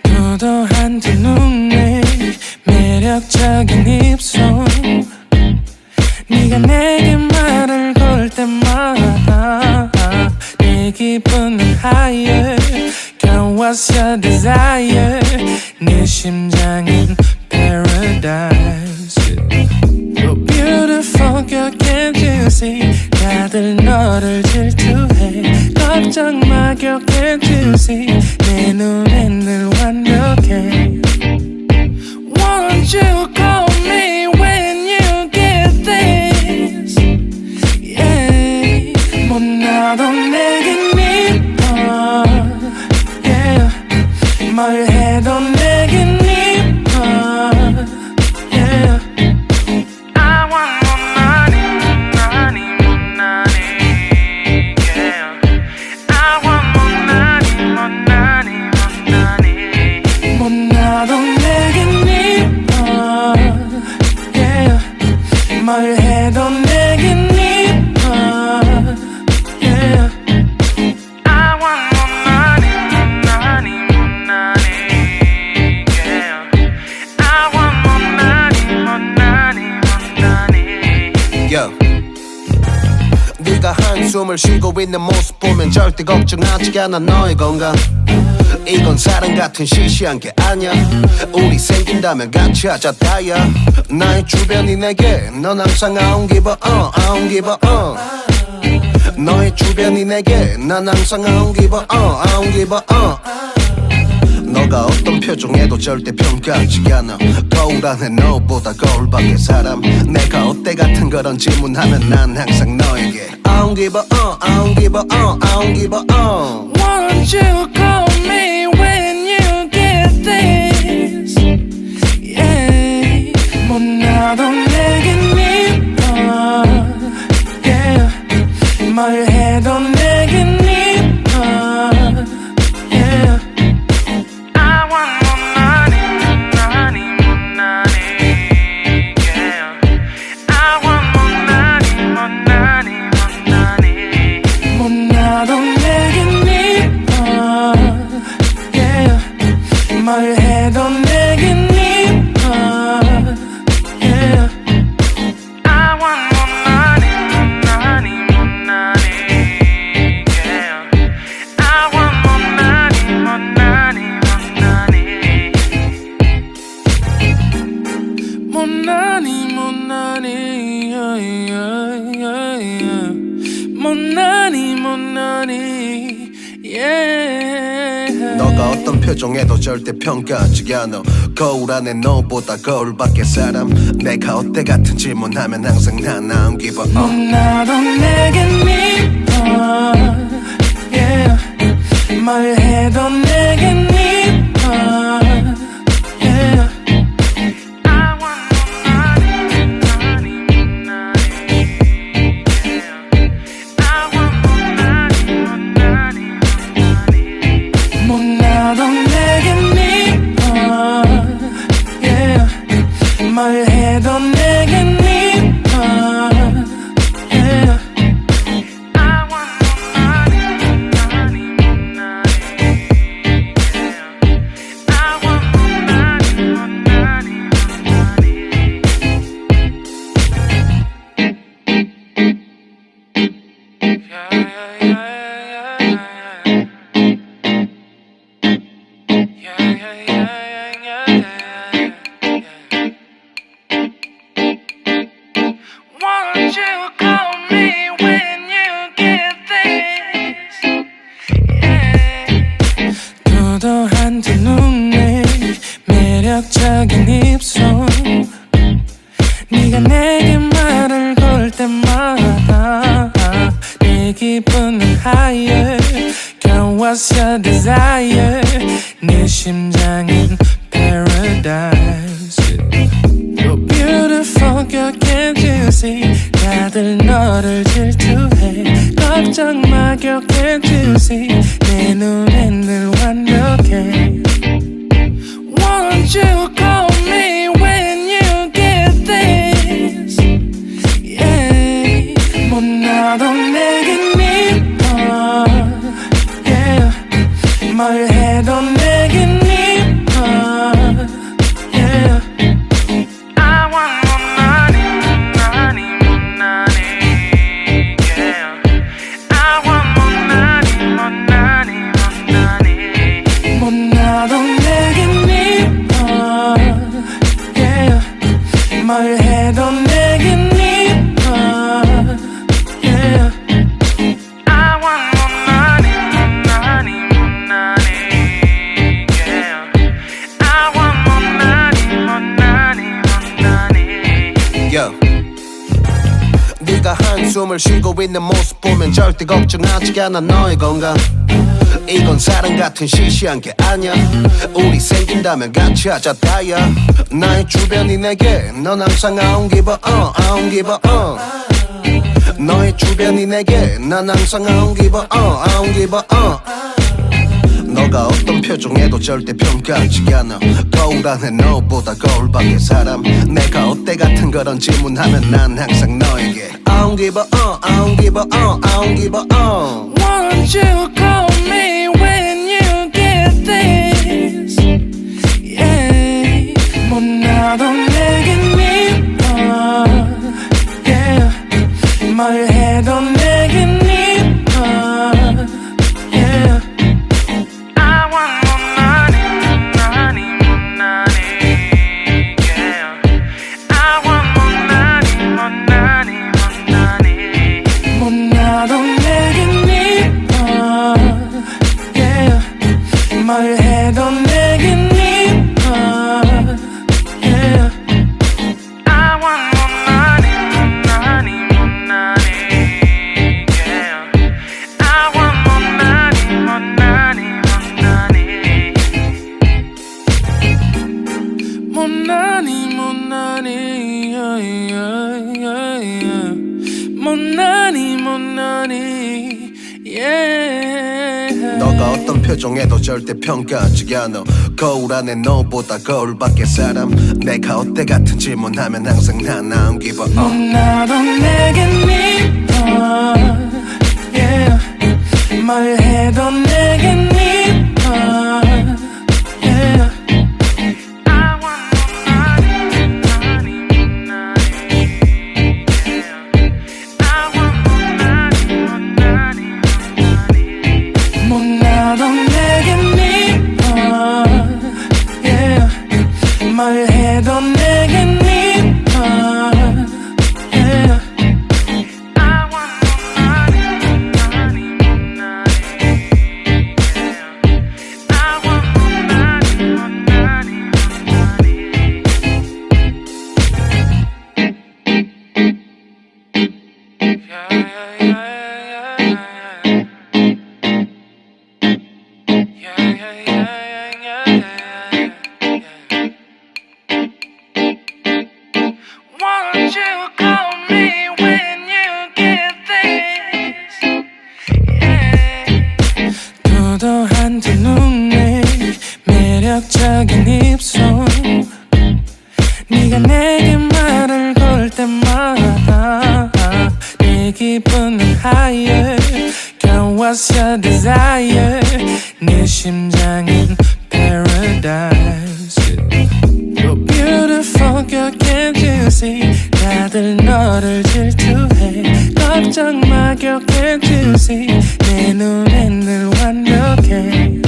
도도한 두 눈에 매력적인 입술 네가 내게 말을 걸 때마다 내 기분은 higher Girl what's your desire 네 심장은 paradise You're beautiful girl can't you see 다들 너를 질투해 걱정 마 girl can't you see 내 눈엔 늘 완벽해 Won't you call me when you get this Yeah 못나도 내겐 이뻐 Yeah 뭘 해도 내겐 이뻐 Yeah I want 못나니 못나니 못나니 Yeah I want 못나니 못나니 못나니 못나도 내겐 이뻐 Yeah 뭘 해도 내겐 이뻐 Yeah I want 못나니 못나니 못나니 Yeah I want 못나니 못나니 못나니 Yo. 네가 한숨을 쉬고 있는 모습 보면 절대 걱정하지 않아 너의 건강 이건 사랑 같은 시시한 게 아니야 우리 생긴다면 같이 하자 다야 나의 주변이 내게 넌 항상 I don't give a I don't give a 너의 주변이 내게 난 항상 I don't give a I don't give a 너가 어떤 표정에도 절대 평가하지 않아 거울 안에 너보다 거울 밖의 사람 내가 어때 같은 그런 질문하면 난 항상 너에게 I don't give a I don't give a I don't give a Won't you call me when you get this Yeah 못나도 내겐 이뻐 Yeah 뭘 해도 내겐 이뻐 Yeah I want 못나니 못나니 못나니 Yeah I want 못나니 못나니 못나니 못나도 내겐 이뻐 Yeah 뭘 해도 내겐 이뻐 Yeah I want 못나니 못나니 못나니 Yeah I want 못나니 못나니 못나니 못나니 못나니 yeah, yeah, yeah, yeah. 못나니 못나니 yeah. 너가 어떤 표정에도 절대 평가하지 않아 거울 안에 너보다 거울 밖의 사람 내가 어때 같은 질문하면 항상 난 I don't give a 못나도 내겐 이뻐 Yeah 뭘 해도 내겐 이뻐 Yeah I want 못나니 못나니 못나니 Yeah I want 못나니 못나니 못나니 못나도 내겐 이뻐 Yeah 뭘 해도 내겐 이뻐 Yeah I want 못나니 못나니 못나니 Yeah I want 못나니 못나니 못나니 Yeah, yeah, yeah, yeah, yeah. Won't you call me when you get this? Yeah. 도도한 두 눈에 매력적인 입술 네가 내게 말을 걸 때마다 내 기분은 higher Girl what's your desire 내 심장은 paradise You're beautiful girl can't you see 다들 너를 질투해 걱정 마 girl can't you see 내 눈엔 늘 완벽해 Won't you call me when you get this yeah 못나도 내겐 이뻐 yeah 뭘 해도 내겐 이뻐 yeah I want 못나니 못나니 못나니 yeah I want 못나니 못나니 못나니 못나도 내겐 이뻐 yeah 뭘 해도 내겐 이뻐 yeah I want 못나니 못나니 못나니 yeah I want 못나니 못나니 못나니 Yo. 네가 한숨을 쉬고 있는 모습 보면 절대 걱정하지 않아 너의 건강 이건 사랑 같은 시시한 게 아니야 우리 생긴다면 같이 하자 다야 나의 주변이 내게 넌 항상 I don't give a I don't give a 너의 주변이 내게 난 항상 I don't give a I don't give a 너가 어떤 표정에도 절대 평가하지 않아 거울 안에 너보다 거울 밖의 사람 내가 어때 같은 그런 질문하면 난 항상 너에게 I don't give a I don't give a I don't give a Won't you call me when you get this yeah 못나도 내겐 이뻐 yeah 뭘 해도 내겐 이뻐 yeah I want 못나니 못나니 못나니 yeah I want 못나니 못나니 못나니 못나도 내겐 이뻐 yeah 뭘 해도 내겐 이뻐 yeah I want 못나니 못나니 못나니 yeah I want 못나니 못나니 못나니 못나니 못나니 yeah, yeah, yeah, yeah. 못나니 못나니 yeah 너가 어떤 표정에도 절대 평가하지 않아 거울 안에 너보다 거울 밖의 사람 내가 어때 같은 질문하면 항상 난 I don't give a 못나도 내겐 이뻐 yeah 뭘 해도 내겐 이뻐 yeah I want 못나니 못나니 못나니 yeah I want 못나니 못나니 못나니 못나도 내겐 이뻐 yeah 뭘 해도 내겐 이뻐 yeah I want 못나니 못나니 못나니 yeah I want 못나니 못나니 못나니 yeah Won't you call me when you get this? Yeah. 도도한 두 눈에 매력적인 입술 네가 내게 말을 걸 때마다 내 기분은 higher Girl what's your desire 내 심장은 paradise You're beautiful girl can't you see 다들 너를 질투해 걱정 마 girl can't you see 내 눈엔 늘 완벽해